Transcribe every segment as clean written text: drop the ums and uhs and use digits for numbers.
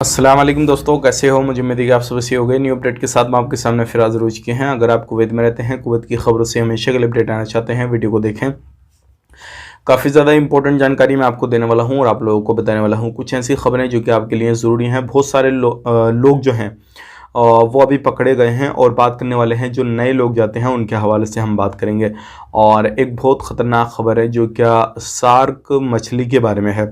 अस्सलाम वालेकुम दोस्तों, कैसे हो? मुझे उम्मीद है कि आप सब अच्छे हो गए। न्यू अपडेट के साथ मैं आपके सामने फिर हाजिर हो चुके हैं। अगर आप कुवैत में रहते हैं, कुवैत की खबरों से हमेशा के लिए अपडेट आना चाहते हैं, वीडियो को देखें। काफ़ी ज़्यादा इंपॉर्टेंट जानकारी मैं आपको देने वाला हूं और आप लोगों को बताने वाला हूं कुछ ऐसी खबरें जो कि आपके लिए ज़रूरी हैं। बहुत सारे लोग जो हैं वो अभी पकड़े गए हैं और बात करने वाले हैं। जो नए लोग जाते हैं उनके हवाले से हम बात करेंगे। और एक बहुत ख़तरनाक खबर है जो क्या शार्क मछली के बारे में है।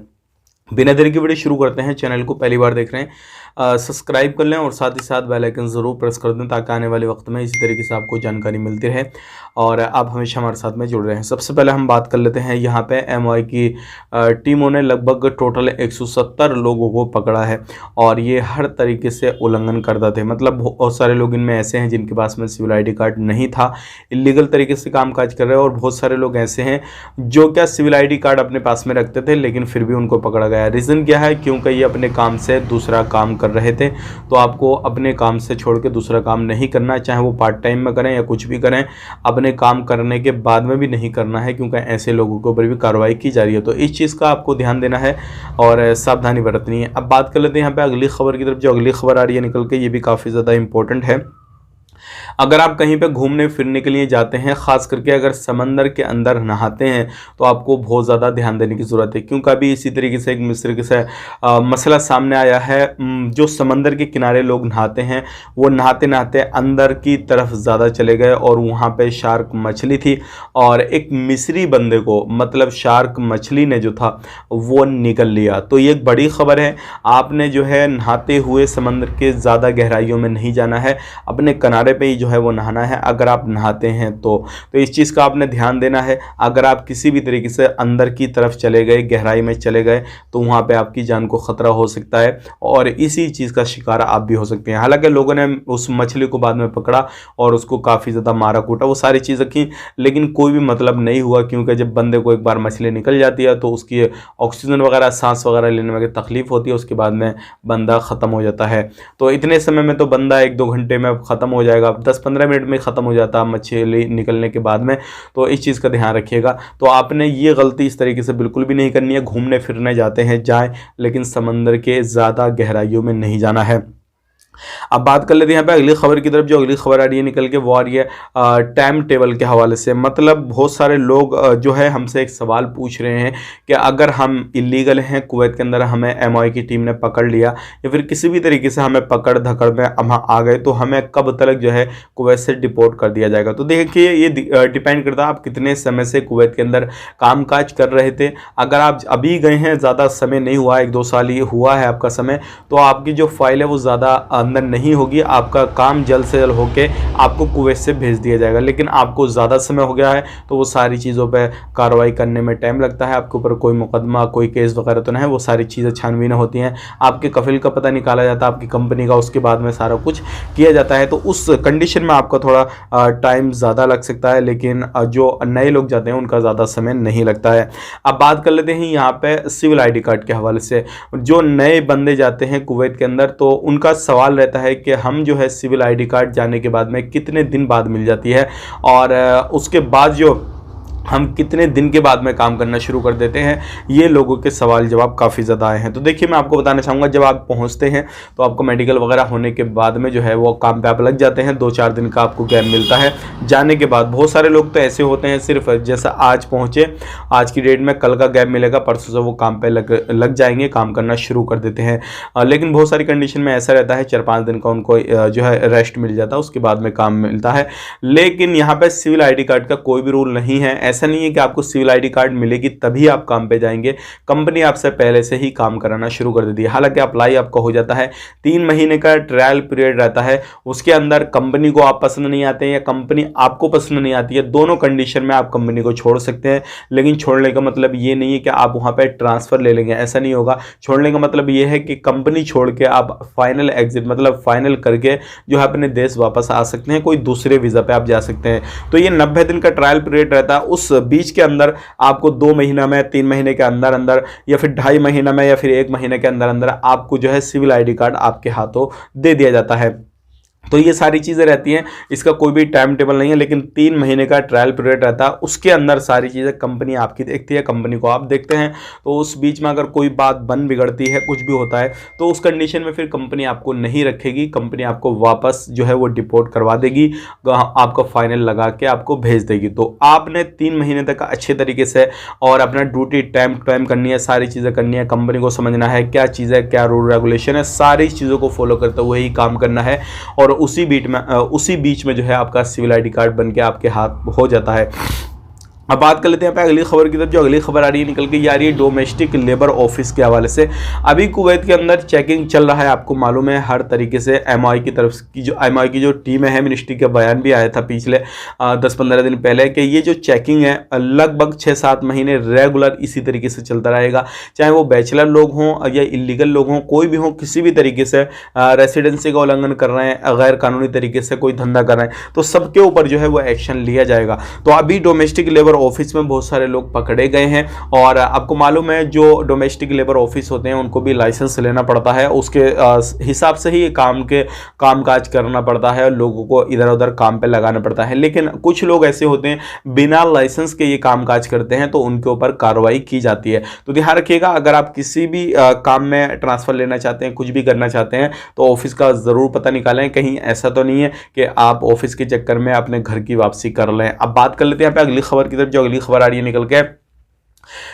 बिना देरी की वीडियो शुरू करते हैं। चैनल को पहली बार देख रहे हैं, सब्सक्राइब कर लें और साथ ही साथ बेल आइकन ज़रूर प्रेस कर दें ताकि आने वाले वक्त में इसी तरीके से आपको जानकारी मिलती रहे और आप हमेशा हमारे साथ में जुड़ रहे हैं। सबसे पहले हम बात कर लेते हैं। यहाँ पे एमआई की टीमों ने लगभग टोटल 170 लोगों को पकड़ा है और ये हर तरीके से उल्लंघन करते थे। मतलब बहुत सारे लोग इनमें ऐसे हैं जिनके पास में सिविल ID कार्ड नहीं था, इलीगल तरीके से काम काज कर रहे हैं। और बहुत सारे लोग ऐसे हैं जो क्या सिविल ID कार्ड अपने पास में रखते थे लेकिन फिर भी उनको पकड़ा गया। रीज़न क्या है? क्योंकि ये अपने काम से दूसरा काम कर रहे थे। तो आपको अपने काम से छोड़ के दूसरा काम नहीं करना, चाहे वो पार्ट टाइम में करें या कुछ भी करें, अपने काम करने के बाद में भी नहीं करना है, क्योंकि ऐसे लोगों के ऊपर भी कार्रवाई की जा रही है। तो इस चीज़ का आपको ध्यान देना है और सावधानी बरतनी है। अब बात कर लेते हैं यहाँ पे अगली खबर की तरफ। जो अगली खबर आ रही है निकल के, ये भी काफ़ी ज़्यादा इंपॉर्टेंट है। अगर आप कहीं पे घूमने फिरने के लिए जाते हैं, ख़ास करके अगर समंदर के अंदर नहाते हैं, तो आपको बहुत ज़्यादा ध्यान देने की ज़रूरत है। क्योंकि अभी इसी तरीके से एक तरीके से मसला सामने आया है। जो समंदर के किनारे लोग नहाते हैं वो नहाते नहाते अंदर की तरफ ज़्यादा चले गए और वहाँ पे शार्क मछली थी और एक मिस्री बंदे को, मतलब शार्क मछली ने जो था वो निगल लिया। तो ये एक बड़ी खबर है। आपने जो है नहाते हुए समंदर के ज़्यादा गहराइयों में नहीं जाना है, अपने किनारे पे ही जो है वो नहाना है अगर आप नहाते हैं तो इस चीज़ का आपने ध्यान देना है। अगर आप किसी भी तरीके से अंदर की तरफ चले गए, गहराई में चले गए, तो वहाँ पे आपकी जान को ख़तरा हो सकता है और इसी चीज़ का शिकार आप भी हो सकते हैं। हालांकि लोगों ने उस मछली को बाद में पकड़ा और उसको काफ़ी ज़्यादा मारा कूटा, वो सारी चीज़ें की, लेकिन कोई भी मतलब नहीं हुआ। क्योंकि जब बंदे को एक बार मछली निकल जाती है तो उसकी ऑक्सीजन वगैरह, सांस वगैरह लेने में तकलीफ होती है, उसके बाद में बंदा ख़त्म हो जाता है। तो इतने समय में तो बंदा 1-2 घंटे में ख़त्म हो जाएगा, 10-15 मिनट में ख़त्म हो जाता है मछली निकलने के बाद में। तो इस चीज़ का ध्यान रखिएगा। तो आपने ये गलती इस तरीके से बिल्कुल भी नहीं करनी है। घूमने फिरने जाते हैं जाएं, लेकिन समंदर के ज़्यादा गहराइयों में नहीं जाना है। अब बात कर लेते हैं यहाँ पे अगली खबर की तरफ। जो अगली खबर आ रही है निकल के, वो आ रही है टाइम टेबल के हवाले से। मतलब बहुत सारे लोग जो है हमसे एक सवाल पूछ रहे हैं कि अगर हम इलीगल हैं कुवैत के अंदर, हमें एमआई की टीम ने पकड़ लिया या फिर किसी भी तरीके से हमें पकड़ धकड़ में हम आ गए, तो हमें कब तक जो है कुवैत से डिपोर्ट कर दिया जाएगा। तो देखिए, ये डिपेंड करता है आप कितने समय से कुवैत के अंदर काम काज कर रहे थे। अगर आप अभी गए हैं, ज़्यादा समय नहीं हुआ, 1-2 साल ही हुआ है आपका समय, तो आपकी जो फाइल है वो ज़्यादा अंदर नहीं होगी। आपका काम जल्द से जल्द होके आपको कुवैत से भेज दिया जाएगा। लेकिन आपको ज़्यादा समय हो गया है तो वो सारी चीज़ों पे कार्रवाई करने में टाइम लगता है। आपके ऊपर कोई मुकदमा, कोई केस वगैरह तो नहीं है, वो सारी चीज़ें छानबीन होती हैं, आपके कफिल का पता निकाला जाता है, आपकी कंपनी का, उसके बाद में सारा कुछ किया जाता है। तो उस कंडीशन में आपका थोड़ा टाइम ज़्यादा लग सकता है, लेकिन जो नए लोग जाते हैं उनका ज़्यादा समय नहीं लगता है। अब बात कर लेते हैं यहाँ पे सिविल ID कार्ड के हवाले से। जो नए बंदे जाते हैं कुवैत के अंदर, तो उनका सवाल रहता है कि हम जो है सिविल ID कार्ड जाने के बाद में कितने दिन बाद मिल जाती है और उसके बाद जो हम कितने दिन के बाद में काम करना शुरू कर देते हैं। ये लोगों के सवाल जवाब काफ़ी ज़्यादा आए हैं। तो देखिए, मैं आपको बताना चाहूँगा, जब आप पहुँचते हैं तो आपको मेडिकल वगैरह होने के बाद में जो है वो काम पे आप लग जाते हैं। 2-4 दिन का आपको गैप मिलता है जाने के बाद। बहुत सारे लोग तो ऐसे होते हैं, सिर्फ जैसा आज पहुँचे, आज की डेट में कल का गैप मिलेगा, परसों से वो काम पर लग जाएंगे, काम करना शुरू कर देते हैं। लेकिन बहुत सारी कंडीशन में ऐसा रहता है 4-5 दिन का उनको जो है रेस्ट मिल जाता है, उसके बाद में काम मिलता है। लेकिन यहाँ पर सिविल ID कार्ड का कोई भी रूल नहीं है। ऐसा नहीं है कि आपको सिविल ID कार्ड मिलेगी तभी आप काम पे जाएंगे। कंपनी आपसे पहले से ही काम कराना शुरू कर देती है। हालांकि अप्लाई आपका हो जाता है, 3 महीने का ट्रायल पीरियड रहता है। उसके अंदर कंपनी को आप पसंद नहीं आते हैं या कंपनी आपको पसंद नहीं आती है, दोनों कंडीशन में आप कंपनी को छोड़ सकते हैं। लेकिन छोड़ने का मतलब ये नहीं है कि आप वहाँ पर ट्रांसफ़र ले लेंगे, ऐसा नहीं होगा। छोड़ने का मतलब ये है कि कंपनी छोड़ के आप फाइनल एग्जिट, मतलब फाइनल करके जो है अपने देश वापस आ सकते हैं, कोई दूसरे वीज़ा पे आप जा सकते हैं। तो ये 90 दिन का ट्रायल पीरियड रहता है। उस बीच के अंदर आपको 2 महीना में, 3 महीने के अंदर अंदर या फिर 2.5 महीना में या फिर 1 महीने के अंदर अंदर आपको जो है सिविल ID कार्ड आपके हाथों दे दिया जाता है। तो ये सारी चीज़ें रहती हैं, इसका कोई भी टाइम टेबल नहीं है, लेकिन 3 महीने का ट्रायल पीरियड रहता है। उसके अंदर सारी चीज़ें कंपनी आपकी देखती है, कंपनी को आप देखते हैं। तो उस बीच में अगर कोई बात बन बिगड़ती है, कुछ भी होता है, तो उस कंडीशन में फिर कंपनी आपको नहीं रखेगी, कंपनी आपको वापस जो है वो डिपोर्ट करवा देगी, आपका फाइनल लगा के आपको भेज देगी। तो आपने 3 महीने तक अच्छे तरीके से और अपना ड्यूटी टाइम टू टाइम करनी है, सारी चीज़ें करनी है, कंपनी को समझना है क्या चीज़ है, क्या रूल रेगुलेशन है, सारी चीज़ों को फॉलो करते हुए ही काम करना है। और उसी बीच में जो है आपका सिविल आईडी कार्ड बनके आपके हाथ हो जाता है। अब बात कर लेते हैं अगली खबर की तरफ। जो अगली खबर आ रही है निकल के आ रही है डोमेस्टिक लेबर ऑफिस के हवाले से। अभी कुवैत के अंदर चेकिंग चल रहा है, आपको मालूम है, हर तरीके से एमआई की तरफ की जो टीम है, मिनिस्ट्री का बयान भी आया था पिछले 10-15 दिन पहले कि ये जो चेकिंग है लगभग 6-7 महीने रेगुलर इसी तरीके से चलता रहेगा। चाहे वो बैचलर लोग हों या इलीगल लोग हों, कोई भी हो, किसी भी तरीके से रेसिडेंसी का उल्लंघन कर रहे हैं, गैर कानूनी तरीके से कोई धंधा कर रहे हैं, तो सबके ऊपर जो है वो एक्शन लिया जाएगा। तो अभी डोमेस्टिक लेबर ऑफिस में बहुत सारे लोग पकड़े गए हैं। और आपको मालूम है जो डोमेस्टिक लेबर ऑफिस होते हैं उनको भी लाइसेंस लेना पड़ता है, उसके हिसाब से ही कामकाज करना पड़ता है, लोगों को इधर उधर काम पे लगाना पड़ता है। लेकिन कुछ लोग ऐसे होते हैं बिना लाइसेंस के ये कामकाज करते हैं, तो उनके ऊपर कार्रवाई की जाती है। तो ध्यान रखिएगा, अगर आप किसी भी काम में ट्रांसफर लेना चाहते हैं, कुछ भी करना चाहते हैं, तो ऑफिस का जरूर पता निकालें, कहीं ऐसा तो नहीं है कि आप ऑफिस के चक्कर में अपने घर की वापसी कर लें। अब बात कर लेते हैं यहाँ पे अगली खबर की तरफ। जो अगली खबर आ रही है निकल के,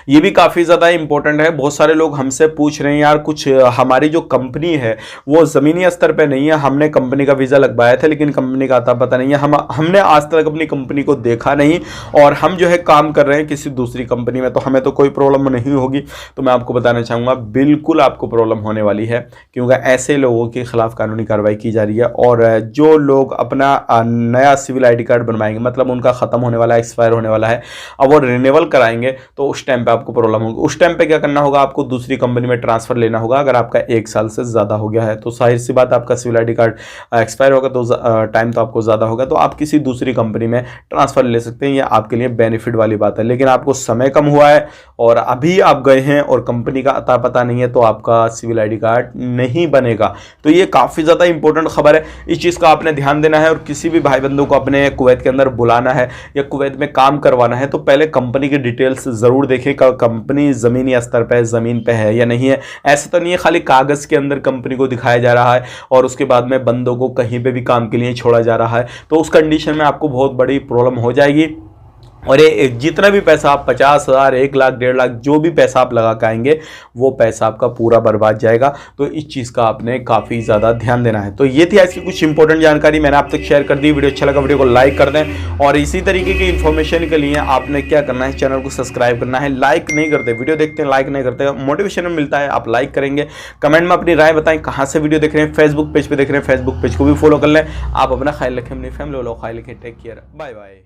ये भी काफ़ी ज़्यादा इंपॉर्टेंट है। बहुत सारे लोग हमसे पूछ रहे हैं यार कुछ हमारी जो कंपनी है वो ज़मीनी स्तर पे नहीं है, हमने कंपनी का वीज़ा लगवाया था लेकिन कंपनी का आता पता नहीं है, हमने आज तक अपनी कंपनी को देखा नहीं और हम जो है काम कर रहे हैं किसी दूसरी कंपनी में, तो हमें तो कोई प्रॉब्लम नहीं होगी। तो मैं आपको बताना चाहूँगा बिल्कुल आपको प्रॉब्लम होने वाली है, क्योंकि ऐसे लोगों के खिलाफ कानूनी कार्रवाई की जा रही है। और जो लोग अपना नया सिविल ID कार्ड बनवाएंगे, मतलब उनका ख़त्म होने वाला है, एक्सपायर होने वाला है, अब वो रिन्यूअल कराएंगे, तो उस टाइम पे आपको प्रॉब्लम होगी। उस टाइम पे क्या करना होगा, आपको दूसरी कंपनी में ट्रांसफर लेना होगा। अगर आपका 1 साल से ज़्यादा हो गया है तो जाहिर सी बात, आपका सिविल ID कार्ड एक्सपायर होगा तो टाइम तो आपको ज़्यादा होगा, तो आप किसी दूसरी कंपनी में ट्रांसफर ले सकते हैं। ये आपके लिए बेनिफिट वाली बात है। लेकिन आपको समय कम हुआ है और अभी आप गए हैं और कंपनी का अता पता नहीं है, तो आपका सिविल ID कार्ड नहीं बनेगा। तो ये काफ़ी ज़्यादा इंपॉर्टेंट खबर है, इस चीज़ का आपने ध्यान देना है। और किसी भी भाई बंधु को अपने कुवैत के अंदर बुलाना है या कुवैत में काम करवाना है, तो पहले कंपनी की डिटेल्स ज़रूर देखें, कंपनी ज़मीनी स्तर पे ज़मीन पे है या नहीं है। ऐसा तो नहीं है खाली कागज़ के अंदर कंपनी को दिखाया जा रहा है और उसके बाद में बंदों को कहीं पे भी काम के लिए छोड़ा जा रहा है, तो उस कंडीशन में आपको बहुत बड़ी प्रॉब्लम हो जाएगी। और ये जितना भी पैसा आप 50,000, 1 लाख, 1.5 लाख जो भी पैसा आप लगा के आएंगे, वो पैसा आपका पूरा बर्बाद जाएगा। तो इस चीज़ का आपने काफ़ी ज़्यादा ध्यान देना है। तो ये थी आज की कुछ इंपॉर्टेंट जानकारी, मैंने आप तक शेयर कर दी। वीडियो अच्छा लगा वीडियो को लाइक कर दें और इसी तरीके की इन्फॉर्मेशन के लिए आपने क्या करना है, चैनल को सब्सक्राइब करना है। लाइक नहीं करते, वीडियो देखते हैं लाइक नहीं करते, मोटिवेशन मिलता है, आप लाइक करेंगे। कमेंट में अपनी राय बताएं कहाँ से वीडियो देख रहे हैं, फेसबुक पेज पर देख रहे हैं, फेसबुक पेज को भी फॉलो कर लें। आप अपना ख्याल रखें, अपनी फैमिली वालों का ख्याल रखें। Take care, bye bye.